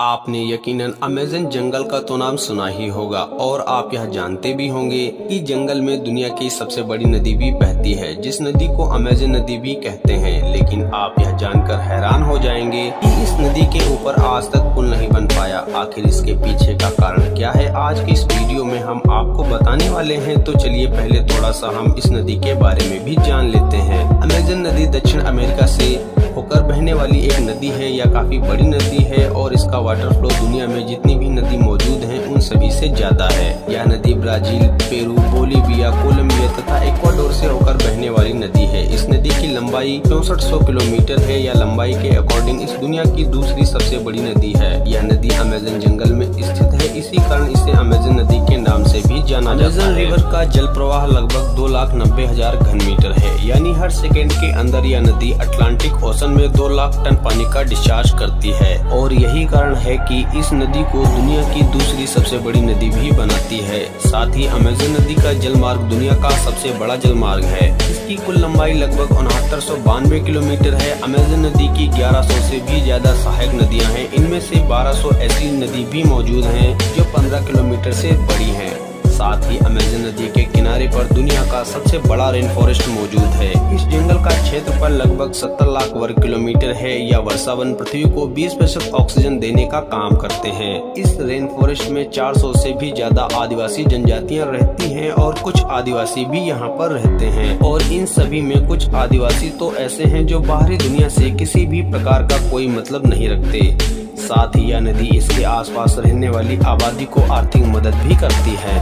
आपने यकीनन अमेज़न जंगल का तो नाम सुना ही होगा और आप यह जानते भी होंगे कि जंगल में दुनिया की सबसे बड़ी नदी भी बहती है, जिस नदी को अमेज़न नदी भी कहते हैं। लेकिन आप यह जानकर हैरान हो जाएंगे कि इस नदी के ऊपर आज तक पुल नहीं बन पाया। आखिर इसके पीछे का कारण क्या है, आज की इस वीडियो में हम आपको बताने वाले हैं। तो चलिए पहले थोड़ा सा हम इस नदी के बारे में भी जान लेते हैं। अमेज़न नदी दक्षिण अमेरिका से होकर बहने वाली एक नदी है, या काफी बड़ी नदी है और इसका वाटर फ्लो दुनिया में जितनी भी नदी मौजूद हैं उन सभी से ज्यादा है। यह नदी ब्राजील, पेरू, बोलीविया, कोलंबिया तथा इक्वाडोर से होकर बहने वाली नदी है। इस नदी की लंबाई 6400 किलोमीटर है, या लंबाई के अकॉर्डिंग इस दुनिया की दूसरी सबसे बड़ी नदी है। यह नदी अमेज़न जंगल में स्थित है, इसी कारण इसे अमेज़न नदी के नाम से भी जाना जाता है। अमेज़न रिवर का जल प्रवाह लगभग 2,90,000 घन मीटर है, यानी हर सेकेंड के अंदर यह नदी अटलांटिक ओशन में 2 लाख टन पानी का डिस्चार्ज करती है। और यही कारण है कि इस नदी को दुनिया की दूसरी सबसे बड़ी नदी भी बनाती है। साथ ही अमेज़न नदी का जलमार्ग दुनिया का सबसे बड़ा जलमार्ग है। इसकी कुल लंबाई लगभग 6992 किलोमीटर है। अमेज़न नदी की 1100 से भी ज्यादा सहायक नदियां हैं। इनमें से 1200 ऐसी नदी भी मौजूद हैं जो 15 किलोमीटर से बड़ी हैं। साथ ही अमेज़न नदी के किनारे पर दुनिया का सबसे बड़ा रेन फॉरेस्ट मौजूद है। इस जंगल का क्षेत्रफल लगभग 70 लाख वर्ग किलोमीटर है। या वर्षावन पृथ्वी को 20% ऑक्सीजन देने का काम करते हैं। इस रेन फॉरेस्ट में 400 से भी ज्यादा आदिवासी जनजातियां रहती हैं और कुछ आदिवासी भी यहाँ पर रहते हैं। और इन सभी में कुछ आदिवासी तो ऐसे हैं जो बाहरी दुनिया से किसी भी प्रकार का कोई मतलब नहीं रखते। साथ ही यह नदी इसके आसपास रहने वाली आबादी को आर्थिक मदद भी करती है।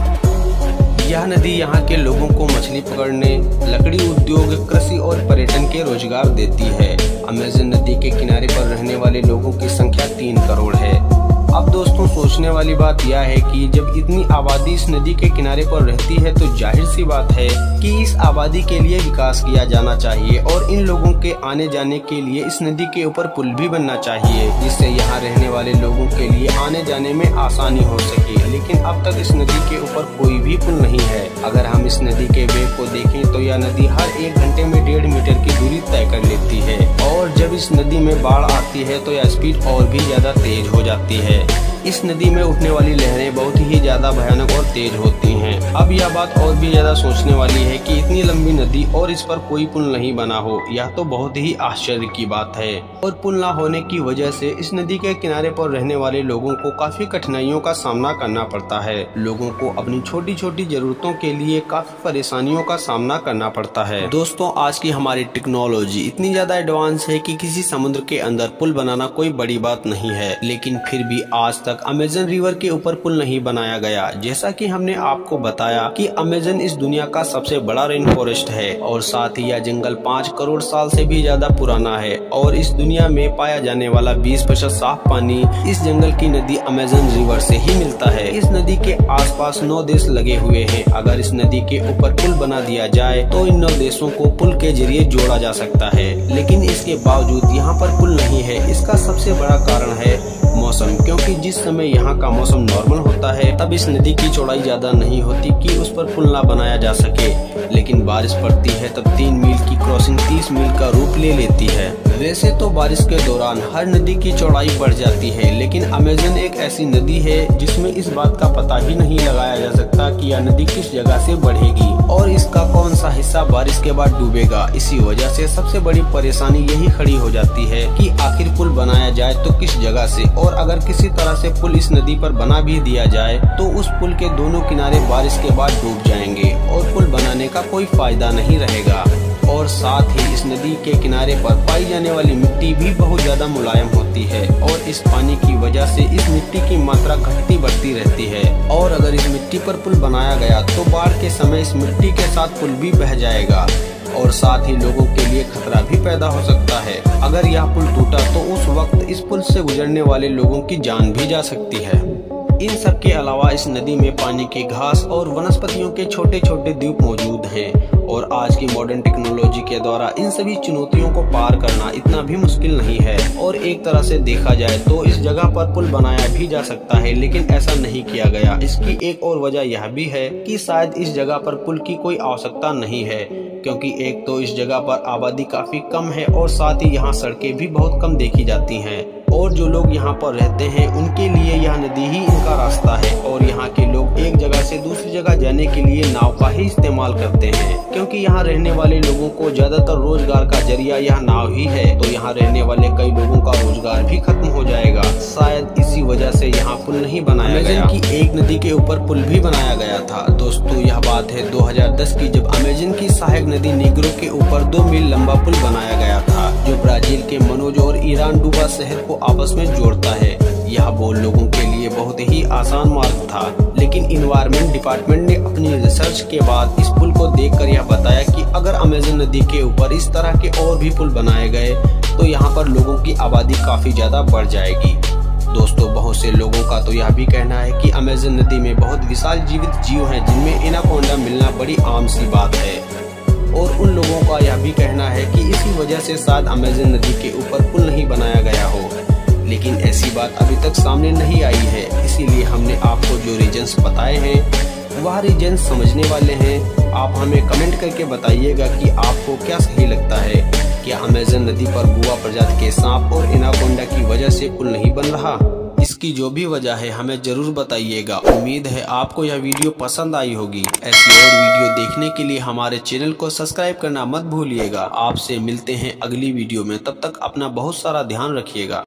यह नदी यहाँ के लोगों को मछली पकड़ने, लकड़ी उद्योग, कृषि और पर्यटन के रोजगार देती है। अमेज़न नदी के किनारे पर रहने वाले लोगों की संख्या 3 करोड़ है। अब दोस्तों सोचने वाली बात यह है कि जब इतनी आबादी इस नदी के किनारे पर रहती है तो जाहिर सी बात है कि इस आबादी के लिए विकास किया जाना चाहिए और इन लोगों के आने जाने के लिए इस नदी के ऊपर पुल भी बनना चाहिए, जिससे यहाँ रहने वाले लोगों के लिए आने जाने में आसानी हो सके। लेकिन अब तक इस नदी के ऊपर कोई भी पुल नहीं है। अगर हम इस नदी के वेग को देखें तो यह नदी हर 1 घंटे में 1.5 मीटर की दूरी तय कर लेती है। और जब इस नदी में बाढ़ आती है तो यह स्पीड और भी ज्यादा तेज हो जाती है। इस नदी में उठने वाली लहरें बहुत ही ज्यादा भयानक और तेज होती हैं। अब यह बात और भी ज्यादा सोचने वाली है कि इतनी लंबी नदी और इस पर कोई पुल नहीं बना हो, यह तो बहुत ही आश्चर्य की बात है। और पुल न होने की वजह से इस नदी के किनारे पर रहने वाले लोगों को काफी कठिनाइयों का सामना करना पड़ता है। लोगों को अपनी छोटी छोटी जरूरतों के लिए काफी परेशानियों का सामना करना पड़ता है। दोस्तों आज की हमारी टेक्नोलॉजी इतनी ज्यादा एडवांस है कि किसी समुद्र के अंदर पुल बनाना कोई बड़ी बात नहीं है, लेकिन फिर भी आज तक अमेज़न रिवर के ऊपर पुल नहीं बनाया गया। जैसा कि हमने आपको बताया कि अमेज़न इस दुनिया का सबसे बड़ा रेन फॉरेस्ट है और साथ ही यह जंगल 5 करोड़ साल से भी ज्यादा पुराना है। और इस दुनिया में पाया जाने वाला 20% साफ पानी इस जंगल की नदी अमेज़न रिवर से ही मिलता है। इस नदी के आसपास 9 देश लगे हुए हैं। अगर इस नदी के ऊपर पुल बना दिया जाए तो इन 9 देशों को पुल के जरिए जोड़ा जा सकता है, लेकिन इसके बावजूद यहाँ पर पुल नहीं है। इसका सबसे बड़ा कारण है मौसम, क्योंकि जिस समय यहाँ का मौसम नॉर्मल होता है तब इस नदी की चौड़ाई ज्यादा नहीं होती कि उस पर पुल ना बनाया जा सके। लेकिन बारिश पड़ती है तब 3 मील की क्रॉसिंग 30 मील का रूप ले लेती है। वैसे तो बारिश के दौरान हर नदी की चौड़ाई बढ़ जाती है, लेकिन अमेज़न एक ऐसी नदी है जिसमें इस बात का पता ही नहीं लगाया जा सकता कि यह नदी किस जगह से बढ़ेगी और इसका कौन सा हिस्सा बारिश के बाद डूबेगा। इसी वजह से सबसे बड़ी परेशानी यही खड़ी हो जाती है कि आखिर पुल बनाया जाए तो किस जगह से, और अगर किसी तरह से पुल इस नदी पर बना भी दिया जाए तो उस पुल के दोनों किनारे बारिश के बाद डूब जाएंगे और पुल बनाने का कोई फायदा नहीं रहेगा। और साथ ही इस नदी के किनारे पर पाई जाने वाली मिट्टी भी बहुत ज्यादा मुलायम होती है और इस पानी की वजह से इस मिट्टी की मात्रा घटती बढ़ती रहती है। और अगर इस मिट्टी पर पुल बनाया गया तो बाढ़ के समय इस मिट्टी के साथ पुल भी बह जाएगा और साथ ही लोगों के लिए खतरा भी पैदा हो सकता है। अगर यह पुल टूटा तो उस वक्त इस पुल से गुजरने वाले लोगों की जान भी जा सकती है। इन सब के अलावा इस नदी में पानी की घास और वनस्पतियों के छोटे छोटे द्वीप मौजूद हैं और आज की मॉडर्न टेक्नोलॉजी के द्वारा इन सभी चुनौतियों को पार करना इतना भी मुश्किल नहीं है। और एक तरह से देखा जाए तो इस जगह पर पुल बनाया भी जा सकता है, लेकिन ऐसा नहीं किया गया। इसकी एक और वजह यह भी है कि शायद इस जगह पर पुल की कोई आवश्यकता नहीं है, क्योंकि एक तो इस जगह पर आबादी काफी कम है और साथ ही यहाँ सड़कें भी बहुत कम देखी जाती हैं और जो लोग यहाँ पर रहते हैं उनके लिए यह नदी ही इनका रास्ता है और यहाँ के लोग एक जगह से दूसरी जगह जाने के लिए नाव का ही इस्तेमाल करते हैं, क्योंकि यहाँ रहने वाले लोगों को ज्यादातर रोजगार का जरिया यह नाव ही है। तो यहाँ रहने वाले कई लोगों का रोजगार भी खत्म हो जाएगा। शायद इसी वजह से यहाँ पुल नहीं बनाया गया। की एक नदी के ऊपर पुल भी बनाया गया था। दोस्तों यह बात है 2010 की, जब अमेज़न की सहायक नदी नीग्रो के ऊपर 2 मील लंबा पुल बनाया गया था, जो ब्राजील के मनोज और ईरान डूबा शहर को आपस में जोड़ता है। यह वो लोगों के लिए बहुत ही आसान मार्ग था, लेकिन इन्वायरमेंट डिपार्टमेंट ने अपनी रिसर्च के बाद इस पुल को देखकर यह बताया कि अगर अमेज़न नदी के ऊपर इस तरह के और भी पुल बनाए गए तो यहाँ पर लोगों की आबादी काफी ज्यादा बढ़ जाएगी। दोस्तों बहुत से लोगों का तो यह भी कहना है कि अमेज़न नदी में बहुत विशाल जीवित जीव हैं, जिनमें एनाकोंडा मिलना बड़ी आम सी बात है और उन लोगों का यह भी कहना है कि इसी वजह से शायद अमेज़न नदी के ऊपर पुल नहीं बनाया गया हो, लेकिन ऐसी बात अभी तक सामने नहीं आई है। इसीलिए हमने आपको जो रीजंस बताए हैं वह रीजंस समझने वाले हैं। आप हमें कमेंट करके बताइएगा कि आपको क्या सही लगता है, क्या अमेज़न नदी पर गुआ प्रजाति के सांप और एनाकोंडा की वजह से पुल नहीं बन रहा? इसकी जो भी वजह है हमें जरूर बताइएगा। उम्मीद है आपको यह वीडियो पसंद आई होगी। ऐसी और वीडियो देखने के लिए हमारे चैनल को सब्सक्राइब करना मत भूलिएगा। आपसे मिलते हैं अगली वीडियो में, तब तक अपना बहुत सारा ध्यान रखिएगा।